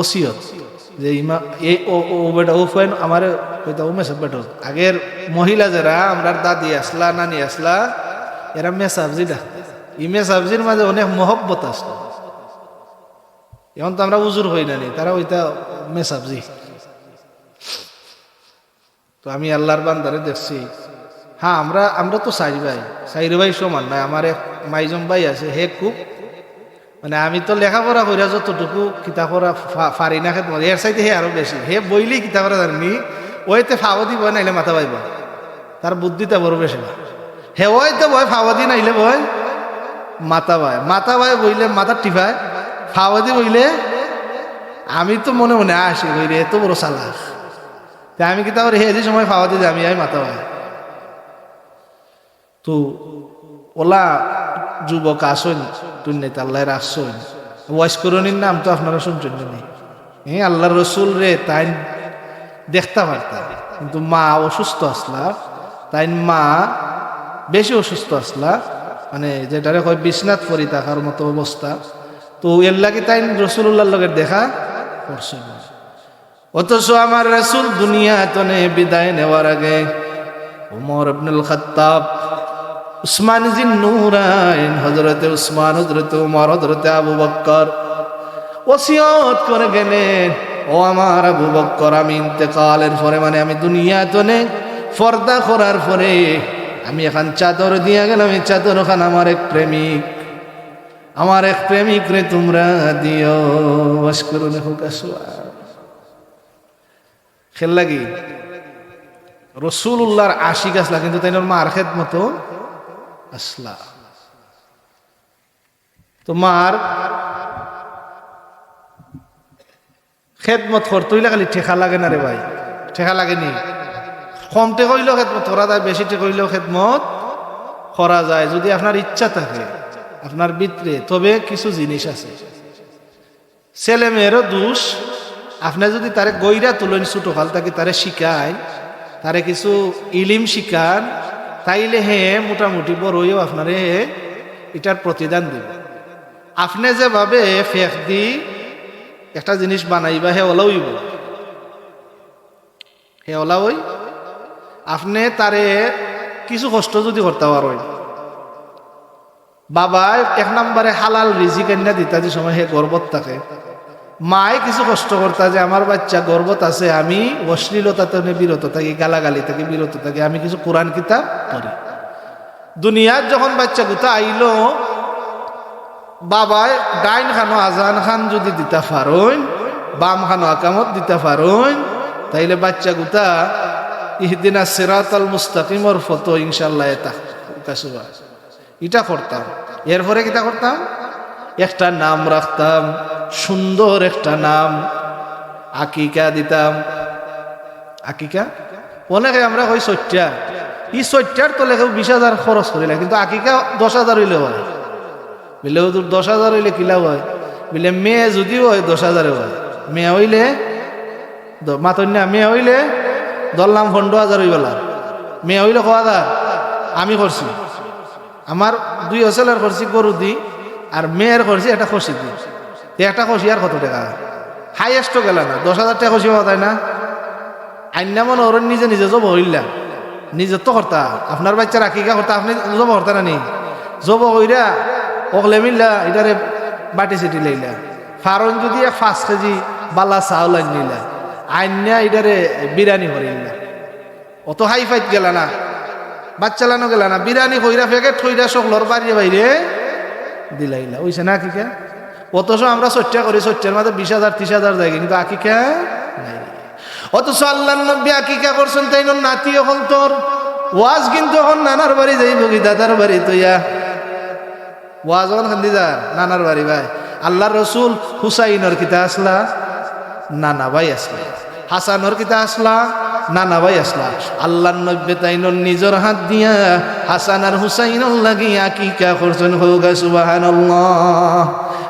ওসিয়ত যে ইমা ও বেটা ও ফেন আমার মেসাব বেটা আগের মহিলা যারা আমরা দাদি আসলা নানি আসলা এরা মেসাবজি ডাকতে, ই মেসাবজির মাঝে অনেক মহব্বত আসলো। এখন তো আমরা উজুর হই না নি, তারা ওইটা মেসাবজি। তো আমি আল্লাহর বান্দারে দেখছি, হ্যাঁ আমরা তো সাইর ভাই সমান নয়। আমার এক মাইজম ভাই আছে, হে খুব মানে আমি তো লেখাপড়া কইরা যতটুকু কিতাব পড়া পারি না খেত এর চাইতে হে আরো বেশি। হে বইলেই কিতাব পড়া জানি, ওইতে ফাওয়াদি বয় নাইলে মাথা পাইব, তার বুদ্ধিটা বড় বেশি না। হে ওইতে বয় ফাওয়াদি নাইলে বয় মাথা পায়, মাথা পায় বইলে মাথা টিপায়, ফাওয়াদি বইলে আমি তো মনে মনে আসি বইলে এত বড় চালাক। তাই আমি কিতাব হে যে সময় ফাওয়াদি যে আমি মাথা পায়। তো ওলা যুবক আসুন দুনিয়াতে আল্লাহর আসুন, ওয়াইস করণীর নাম তো আপনারা শুনছেন নি। হ্যাঁ, আল্লাহর রসুল রে তাই দেখতে পারতাম, কিন্তু মা অসুস্থ আসলা, তাই মা বেশি অসুস্থ আসলা, মানে যেটারে হয় বিছনাথ পরি থাকার মতো অবস্থা। তো এর লাগে তাই রসুল্লাহর লগে দেখা করছে। অথচ আমার রসুল দুনিয়া তনে বিদায় নেওয়ার আগে ওমর ইবনুল খাত্তাব, উসমান জিন নূরাইন, হযরতে উসমান, হযরতে ওমর, হযরতে আবু বকর ওসিয়ত করে গেলেন, ও আমার আবু বকর, আমি ইন্তেকালের পরে মানে আমি দুনিয়া তনে পর্দা করার পরে আমি এখন চাদর দিয়া গেলাম, এই চাদর খান আমার এক প্রেমিক রে তোমরা দিও। বাস করুন খেল লাগি রসুল্লাহর আশিক আসলা, কিন্তু তাই মার খেদ মতো আসলা। তো মার খেদমত করতে হইলে খালি ঠেকা লাগে না রে ভাই, ঠেকা লাগেনি। কম টেক হইলেও খেদমত করা যায়, বেশি টেক হইলেও খেদমত করা যায় যদি আপনার ইচ্ছা থাকে আপনার ভিতরে। তবে কিছু জিনিস আছে, ছেলে মেয়েরও দোষ, আপনি যদি তারে গইরা তুলেন ছোট কাল তাকে তারে শিখায়, তারে কিছু ইলিম শিখান, তাইলে হে মোটামুটি বড় হইও আপনারে এটার প্রতিদান দিব। আপনি যেভাবে ফেক দি একটা জিনিস বানাইবা হে ওলাইব, হে ওলাওই আপনি তারে কিছু কষ্ট যদি করতে পারেন। বাবা এক নম্বরে হালাল রিজিক এনে দিতা যে সময় হে গর্বত থাকে, মায়ে কিছু কষ্ট করতা যে আমার বাচ্চা গর্বত আছে, আমি অশ্লীলতা থেকে বিরত থাকি, গালাগালি থেকে বিরত থাকি, আমি কিছু কোরআন কিতাব পড়ি। দুনিয়ার যখন বাচ্চা গুতা আইলো, বাবায় ডাইন খানো আজান খান যদি দিতে পারেন, বাম খানো আকামত দিতে পারেন, তাইলে বাচ্চা গুতা ইহদিনা সিরাতাল মুস্তাকিমর ফটো ইনশাআল্লাহ এটা করতাম। এরপরে কিতা করতাম, একটা নাম রাখতাম, সুন্দর একটা নাম, আকিকা দিতাম। আকিকা অনেকে আমরা কই 40, এই 40 তো লেখা 20,000 খরচ করিলে, কিন্তু আকিকা 10,000 হইলে হয়। বলে 10,000 হইলে কিলা হয়, বলে মেয়ে যদিও হয় 10,000 হয়, মেয়ে হইলে মাতন্যা, মেয়ে হইলে ধরলাম 15,000 হইবেলা, মেয়ে হইলে 1,000। আমি করছি, আমার 2 হসেলার করছি গরু দি, আর মেয়ের করছি একটা খসি দি। একটা খসি আর কত টাকা, হাইয়েস্টও গেল না 10,000 টাকা খসি হওয়া তাই না। আইনা মনে ওর নিজে নিজে জব হইলা, নিজের তো কর্তা, আপনার বাচ্চা রাখিকা কর্তা, আপনি জব কর্তা না নি, জব হইরা ওকলে মিললা এটারে বাটি চিটি লইলা, ফারন যদি 5 কেজি বালা চাউল আন নিলা, আইনা এটারে বিরিয়ানি করিলা, অত হাই ফাইট গেল না, বাচ্চালানো গেল না, বিরিয়ানি কইরা ফেকে ঠইরা সকলর বাইরে বাইরে দিলাইলা, ওইছে না আকিকা। অথচ আমরা 40 করি, 40 মাঝে 20,000 30,000 যায়, কিন্তু আকিকা নাই। অথচ আল্লাহর নবী আকিকা করছেন, তাই নাতি এখন তোর ওয়াজ কিন্তু এখন নানার বাড়ি যাইব কি দাদার বাড়ি তৈয়া, ওয়াজ এখন খান্দি যা নানার বাড়ি ভাই। আল্লাহর রসুল হুসাইনের কিতা আসলা, নানা ভাই আসলা, হাসানোর কিতা আসলা, নানা ভাই আসলা। আল্লাহর নবী তাইনর নিজের হাত দিয়া হাসান আর হুসাইনের লাগি আকিকা করছেন, হোক সুবহানাল্লাহ।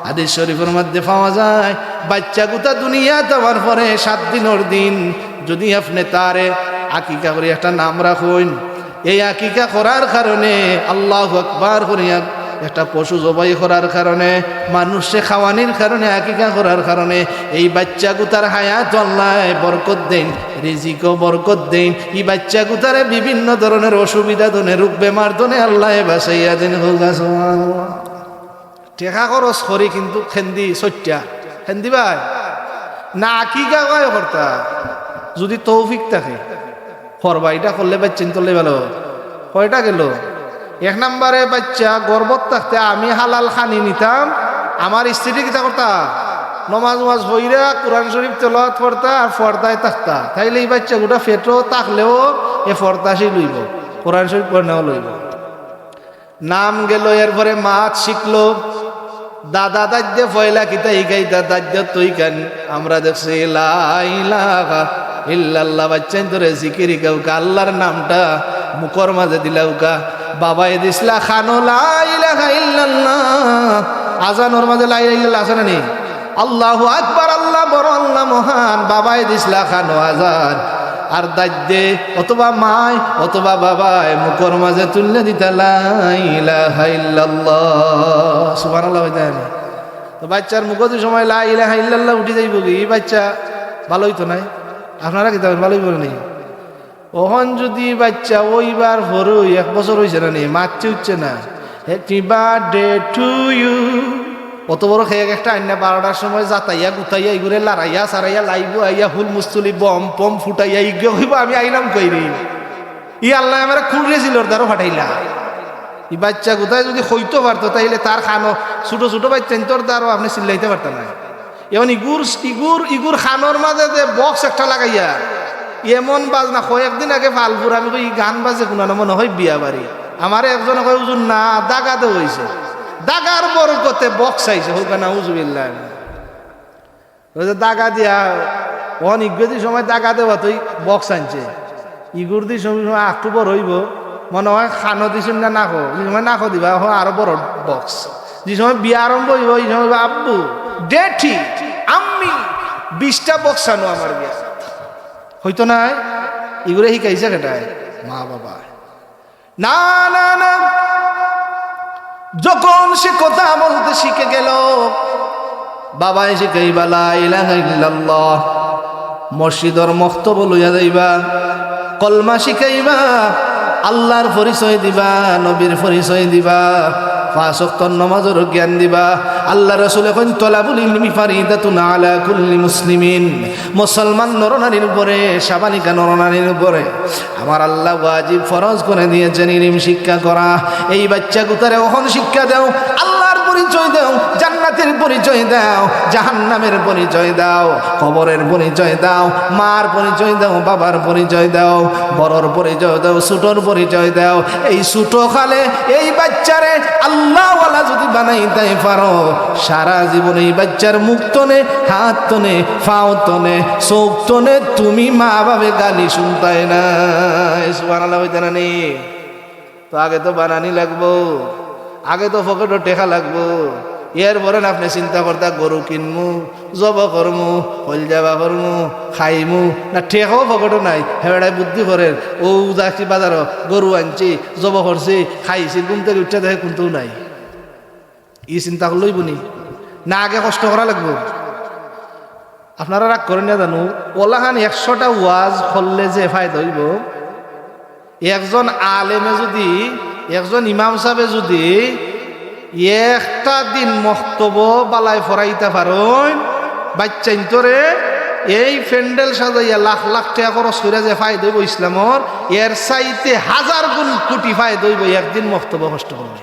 হাদিস শরীফের মধ্যে পাওয়া যায় বাচ্চা গুতা দুনিয়া দেওয়ার পরে 7 দিনের দিন যদি আপনি তারে আকিকা করে একটা নাম রাখুন, এই আকিকা করার কারণে আল্লাহু আকবার করিয়া একটা পশু জবাই করার কারণে, মানুষে খাওয়ানির কারণে, আকিকা করার কারণে এই বাচ্চা গুতার হায়াত আল্লাহ বরকত দেন, রিজিকও বরকত দেন। এই বাচ্চা গুতারে বিভিন্ন ধরনের অসুবিধা দনে, রোগ বেমার দনে আল্লাহ বাঁচাইয়া দেন। টেকা খরচ করি কিন্তু খেন্দি সত্যা খেন্দি ভাই না আকিকা কয় কর্তা যদি তৌফিক থাকে করবা, এটা করলে বাচ্চা তোলে ভালো। কয়টা গেল? 1 নম্বরে বাচ্চা গর্ভত থাকতে আমি হালাল খানি নিতাম, আমার স্ত্রী কিতা করতা নমাজ হইরা কোরআন শরীফ তেলাওয়াত করতা আর পর্দায় থাকতা, তাইলে এই বাচ্চা গোটা ফেটো থাকলেও এ পর্দাশই লইব, কোরআন শরীফ পড়াও লইব। নাম গেল, এরপরে মাছ শিখলো, দাদা দাদ্য ফয়লা কিতা ইকাইতা দাদ্য তুই কেন আমরা দেখছি লা ইলাহা ইল্লাল্লাহ বাচ্চাই তোরে জিকির কাউকা আল্লাহর নামটা মুখর মাঝে দিলাউকা, বাবাই দিসলা খানো লা ইলাহা ইল্লাল্লাহ, আজানোর মাঝে লা ইলাহা ইল্লাল্লাহ আছে না নি, আল্লাহু আকবার আল্লাহ বড় আল্লাহ মহান, বাবাই দিসলা খানো আজান, আর দাদ্যে অথবা মায় অথবা বাবায় মুখর মাঝে তুললে দিতা লা ইলাহা ইল্লাল্লাহ সুবহানাল্লাহ। তো বাচ্চার মুখে যে সময় লা ইলাহা ইল্লাল্লাহ উঠে যাইব কি বাচ্চা ভালো হইতো নাই? আপনারা কি ভালো হইব না? ওহন যদি বাচ্চা ওইবার ভরু 1 বছর হয়েছে না নি, মারতে উঠছে না, হ্যাপি বার্থডে টু ইউ, অত বড় খেয়ে একটা আইনা 12টার সময় যাতাইয়া গুতাইয়া ইগুরে লাড়াইয়া সারাইয়া লাইব আইয়া হুল মুস্তুলি বম পম ফুটাইয়া ইগে হইব আমি আইলাম কইরি, ই আল্লাহ আমার খুলরেছিল দ্বারও ফাটাইলা। ই বাচ্চা গুতায় যদি হইতে পারতো তাইলে তার খানো ছোট ছোট বাচ্চা তোর দ্বারও আপনি চিল্লাইতে পারতেন না। এখন ইগুর খানোর মাঝে যে বক্স একটা লাগাইয়া এমন বাজনা, কয়েকদিন আগে ফালপুর আমি কই গান বাজে কোনো মনে হয় বিয়া বাড়ি, আমার একজন কয় উজুর না দাগাতে হয়েছে, দাগার বরকতে বক্স আইছে হোক না উজুবিল্লাহ, দাগা দিয়া ওহন ইগুদি সময় দাগা দেওয়া তুই বক্স আনছে, ইগুর দি সময় অক্টোবর হইব মনে হয় খানো দিছুন না নাখো, যে সময় নাখো দিবা আরো বড় বক্স, যে সময় বিয়া আরম্ভ হইব এই সময় আব্বু ডেঠি আমি 20টা বক্স আনো আমার বিয়া হইতো নাই। এগুলো শিখাইছে কেটায়? মা বাবা। না না না, যখন সে কথা বলতে শিখে গেল বাবাই শিখাইবা লা ইলাহা ইল্লাল্লাহ, মসজিদর মক্তব লইয়া যাইবা, কলমা শিখাইবা, আল্লাহর পরিচয় দিবা, নবীর পরিচয় দিবা, 5 ওয়াক্ত নামাজের জ্ঞান দিবা। আল্লাহ রাসূল এখন তলাবুল ইলমি ফারিদাতুন আলা কুল্লি মুসলিমিন, মুসলমান নরনারীর উপরে, সাবালিকা নরনারীর উপরে আমার আল্লাহ ওয়াজিব ফরজ করে দিয়েছেন ইলম শিক্ষা করা। এই বাচ্চা গুতারে ওহন শিক্ষা দাও, আল্লাহর পরিচয় দাও, জান্নাতের পরিচয় দাও, জাহান্নামের পরিচয় দাও, কবরের পরিচয় দাও, মার পরিচয় দাও, বাবার পরিচয় দাও, বড়র পরিচয় দাও, ছোটর পরিচয় দাও। এই ছোট কালে এই বাচ্চারে আল্লাহওয়ালা যদি বানাইতে পারো, সারা জীবন এই বাচ্চার মুখ তনে, হাত তনে, পাও তনে, চোখ তনে তুমি মা বাবা গালি শুনতাই না। সুবহানাল্লাহ হইতে না নেই তো, আগে তো বানানি লাগবো, আগে তো পকেটও টেকা লাগবো, এর পরে আপনি চিন্তা করতা গরু কিনমু, জব করমু, হল যাবা করমু, খাইমু না, টেকাও পকেটও নাই, হেবেড়াই বুদ্ধি করেন ও যাচ্ছি বাজারও গরু আনছি, জব করছি, খাইছি, ঘুম থেকে উঠতে দেখে কোনটাও নাই। ই চিন্তা করলেই বুনি না, আগে কষ্ট করা লাগবো। আপনারা রাগ করেন না জানো, ওলাহান 100টা ওয়াজ করলে যে ফায়দা হইব, একজন আলেমে যদি, একজন ইমাম সাহেবে যদি একটা দিন মক্তব বালাই ফরাইতে পারেন, বাচ্চা ইন্তরে এই প্যান্ডেল সাজাইয়া লাখ লাখ টাকা খরচ করে যে ফায়দা হইব ইসলামর, এর চাইতে 1000 গুণ কোটি ফায়দা হইব একদিন মক্তব কষ্ট করলে।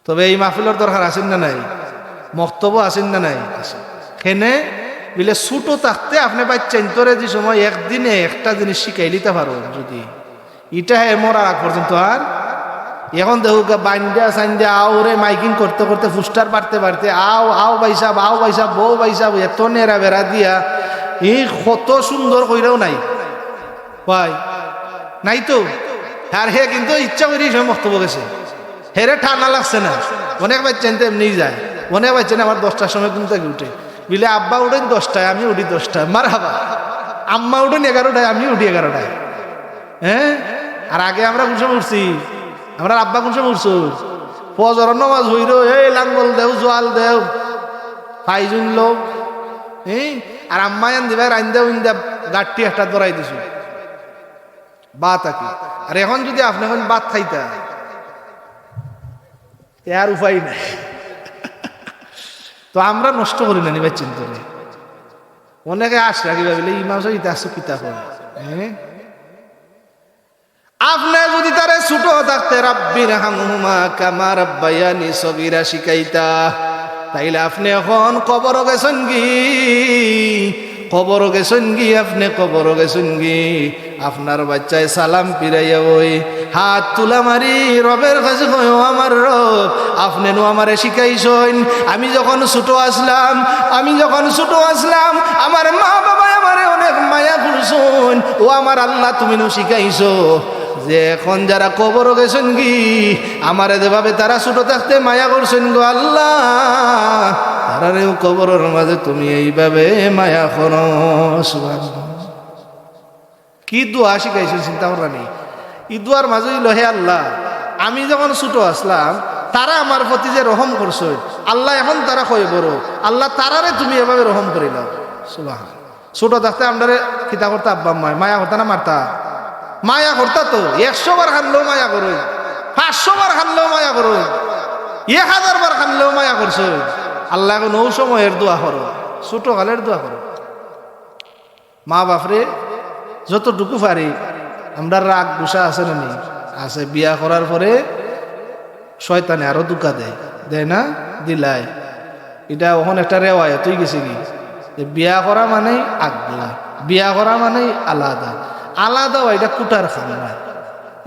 তবে এই মাহফিলের দরকার আছেন না নাই? মক্তব আছেন না নাই? খেনে বিলে ছোট থাকতে আপনি বাচ্চা ইন্তরে যে সময় একদিনে একটা জিনিস শিখাই নিতে পারো, যদি এটা মরার আগ পর্যন্ত। আর এখন দেখো বান্ডা সাইন্দা আওরে মাইকিং করতে করতে ফুস্টার পারতে পারতে আও আও বাইসাব, আও বাইসাব, বউ বাইসাব, এত নেড়া বেড়া দিয়া এই কত সুন্দর কইরাও নাই ভাই, নাই তো। আর হে কিন্তু ইচ্ছা করি সময় বক্তব্য গেছে, হেরে ঠান্ডা লাগছে না, অনেক বাচ্চা এমনি যায়, অনেক বাচ্চা আমার 10টার সময় ঘুম থেকে উঠে, বিলে আব্বা উঠেন 10টায়, আমি উঠি 10টায়, মার হাবা। আম্মা উঠেন 11টায়, আমি উঠি 11টায়। হ্যাঁ, আর আগে আমরা কোন সময় উঠছি? আমরা আব্বা কোন সময় উঠছো? ফজর নামাজ হইল, এই লাঙ্গল দেও, জোয়াল দেও, ফাইজুন লোক, আর আম্মায়ান দিবা রাইন্দা উইন্দা গাঠটি একটা ধরাই দিছো বাত আকি। আর এখন যদি আপনি এখন বাত খাইতা, আর উপায় নাই। তো আমরা নষ্ট করি না নিবার চিন্তা নেই। অনেকে আস রাখি ভাবিলে ইমাম সাহেব ইতিহাস কিতাব হয়। আপনি যদি তারে ছোট থাকতে রাব্বির হামহুমা কামা রাব্বায়ানি সগীরা শিখাইতা, তাইলে আপনি এখন কবর গেছেন কি, কবর গেছেন কি, আপনি কবর গেছেন কি, আপনার বাচ্চায় সালাম পিরাইয়া ওই হাত তুলা মারি রবের কাছে কয়, আমার রব আপনি নো আমারে শিখাইছেন, আমি যখন ছোট আসলাম, আমি যখন ছোট আসলাম, আমার মা বাবা আমারে অনেক মায়া করছেন, ও আমার আল্লাহ তুমি নো শিখাইছো যে এখন যারা কবর গেছেন কি, আমারে যেভাবে তারা ছোট থাকতে মায়া করছেন গো আল্লাহ, তারারেও কবরের মাঝে তুমি এইভাবে মায়া করো। সুবহানাল্লাহ, কি দোয়া শিখাইছেন চিন্তা করা নেই। ই দোয়ার মাঝে লহে আল্লাহ, আমি যখন ছোট আসলাম তারা আমার প্রতি যে রহম করছো, আল্লাহ এখন তারা কই বড়, আল্লাহ তারারে তুমি এভাবে রহম করিল। সুবহানাল্লাহ, ছোট থাকতে আমরা কিতা করতে আব্বা মায়া করতা না মারতা? মায়া করতা তো, 100 বার খানলেও মায়া করো, 500 বার খানলেও মায়া করো, 1000 বার খানলেও মায়া করছো। আল্লাহ এখন ও সময়ের দোয়া করো, ছোট কালের দোয়া করো। মা বাপরে যতটুকু পারি আমরা, রাগ গুসা আছে না নেই? আছে। বিয়া করার পরে শয়তানে আরো দুঃখা দেয়, দেয় না? দিলাই এটা ওখানে একটা রেওয়ায় তুই গেছে কি, বিয়া করা মানে আগলা, বিয়া করা মানে আলাদা, আলাদা এটা কুটার খান না,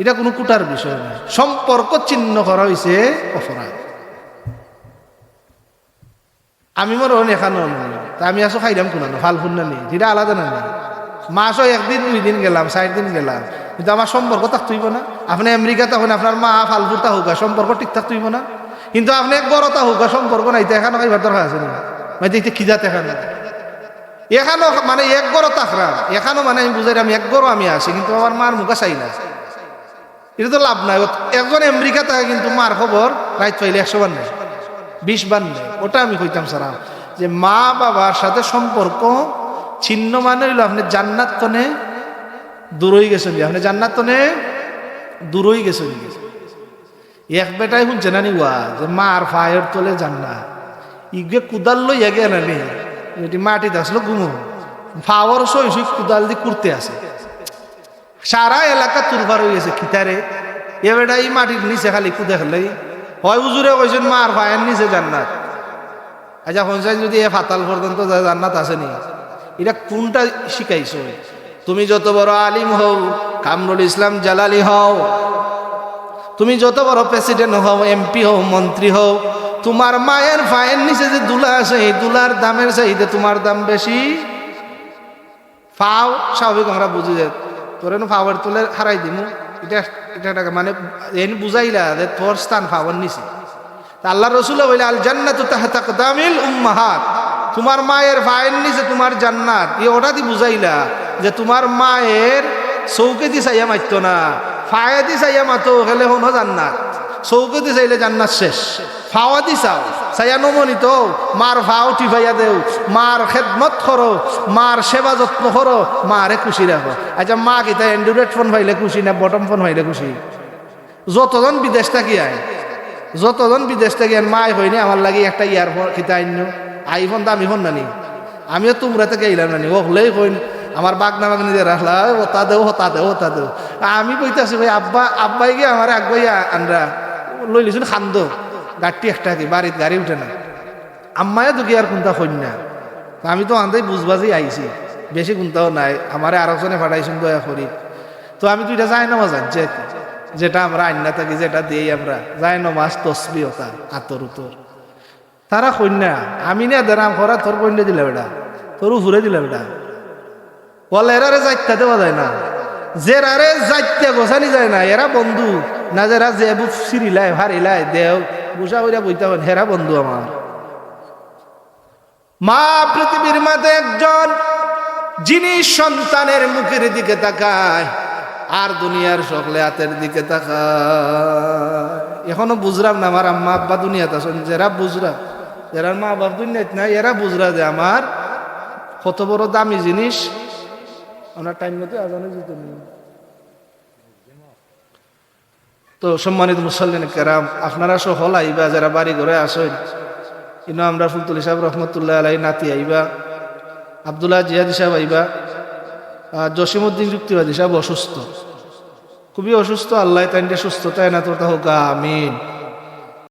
এটা কোনো কুটার বিষয় না। সম্পর্ক ছিন্ন করা হয়েছে অপরাধ। আমি মোর এখানে তা আমি আসো খাইলাম কোন ফাল ফুন না নেই, এটা আলাদা না নেই। মাসও 1 দিন 2 দিন গেলাম, 4 দিন গেলাম, কিন্তু আমার সম্পর্ক থাকতেইব না। আপনি আমেরিকাতে হন, আপনার মা ফালফুরতা হোক, সম্পর্ক ঠিক থাকতেইব না। কিন্তু আপনি এক বড়তা হোক, সম্পর্ক নাই, তো এখানে খাইবার দরকার আছে না? মানে খিদাতে এখানে এখানো মানে এক গড় তাকরাম, এখানো মানে আমি বুঝাই আমি এক গড় আমি আছি, কিন্তু আমার মার মুখা চাই না, এটা তো লাভ নাই। একজন আমেরিকা থাকে কিন্তু মার খবর রাইত পাইলে 100 বার নেই, 20 বার নেই। ওটা আমি কইতাম সারা, যে মা বাবার সাথে সম্পর্ক ছিন্ন মানে হইল আপনি জান্নাত তনে দূরই গেছেন, আপনি জান্নাত তনে দূরই গেছেন। এক বেটাই শুনছে না নিওয়া যে মার ফায়ের তোলে জান্নাত, ইগে কুদাল লই আগে না নি, এটি মাটিতে আসলো গুমো ফাওয়ার সই সই কুদাল দিয়ে করতে আছে, সারা এলাকা তুরফার হয়ে গেছে। খিতারে এ বেটা এই মাটির নিচে খালি কুদে খেলে হয় হুজুরে কইছেন মার ফায়ের নিচে জান্নাত। আচ্ছা হনসাই যদি এ ফাতাল পর্যন্ত জান্নাত আসেনি, এটা কোনটা শিখাইছো? তুমি যত বড় আলিম হও, কামরুল ইসলাম জালালি হও, তুমি যত বড় প্রেসিডেন্ট হও, এমপি হও, মন্ত্রী হও, তোমার মায়ের ফায়ের নিচে যে দুলা আছে, এই দুলার দামের চাইতে তোমার দাম বেশি। ফাও স্বাভাবিক আমরা বুঝি যে তোর ফাওয়ার তুলে হারাই দিমু, এটা এটা মানে এনে বুঝাইলা যে তোর স্থান ফাওয়ার নিচে। আল্লাহ রসুল বলে আল জান্নাতু তাহতা আকদামিল উম্মাহাত, তোমার মায়ের ফায়ের নিচে তোমার জান্নাত। এ ওটা দি বুঝাইলা যে তোমার মায়ের চৌকে দি চাইয়া মারতো না, ফায়ে দি চাইয়া মাতো গেলে হনো জান্নাত। চৌকে দি চাইলে জান্নাত শেষ, ফাওয়া দি চাও চাইয়া নমনিত মার ফাও টিফাইয়া দেও, মার খেদমত করো, মার সেবা যত্ন করো, মারে খুশি রাখো। আচ্ছা মা কিতা অ্যান্ড্রয়েড ফোন পাইলে খুশি না বটম ফোন পাইলে খুশি? যতজন বিদেশ থাকি আয়, যতজন বিদেশ থেকে মায় হয়নি আমার লাগে একটা ইয়ারফোন খিতা আইন, আইফোন দামি ফোন নানি, আমিও তোমরা থেকে আইলাম নানি, ও হলেই কইন আমার বাগনা বাগনি দিয়ে রাখলা, ওতা দেও হতা দেও হতা দেও। আমি কইতাছি ভাই আব্বা আব্বাই গিয়ে আমার আব্বাই আনরা লই লিছুন খান্দ গাড়ি একটা কি বাড়ির গাড়ি উঠে না, আম্মায় দুঃখী আর কোনটা কইন না। আমি তো আন্দাই বুঝবাজি আইছি, বেশি কোনটাও নাই, আমারে আরেকজনে ফাটাইছেন দয়া করি। তো আমি দুইটা যাই না মজা যেটা আমরা আইনা থাকি, যেটা দিই আমরা যাই নমাজ তসবি ওটা আতর উতর, তারা কন্যা আমি না দেরাম করা তোর কন্যা দিলে বেটা, তোর উপরে দিলে বেটা, বলে এরারে যাইতে দেওয়া যায় না, যে রারে যাইতে গোছানি যায় না, এরা বন্ধু না যারা যে বুক সিরিলাই হারিলাই দেও বুঝা হইয়া বইতে হন হেরা বন্ধু আমার। মা পৃথিবীর মাঝে একজন, যিনি সন্তানের মুখের দিকে তাকায় আর দুনিয়ার সকলে হাতের দিকে তাকায়। এখনো বুঝলাম না আমার আম্মা আব্বা দুনিয়াতে আছেন, যারা বুঝরা, যারা মা বাপ দুনিয়াত নাই এরা বুঝরা যে আমার কত বড় দামি জিনিস। আমরা টাইম মতো আজানে যেতে নেই। তো সম্মানিত মুসল্লিন কেরাম, আপনারা সহ আইবা, যারা বাড়ি ঘরে আসেন, কিন্তু আমরা ফুলতুলি সাহেব রহমতুল্লাহ আলাই নাতি আইবা, আব্দুল্লাহ জিয়াদি সাহেব আইবা, জসিমউদ্দিন যুক্তিবাদী সাহেব অসুস্থ, খুবই অসুস্থ। আল্লাহ তাইনটা সুস্থতা এনা তোটা হোক, আমিন।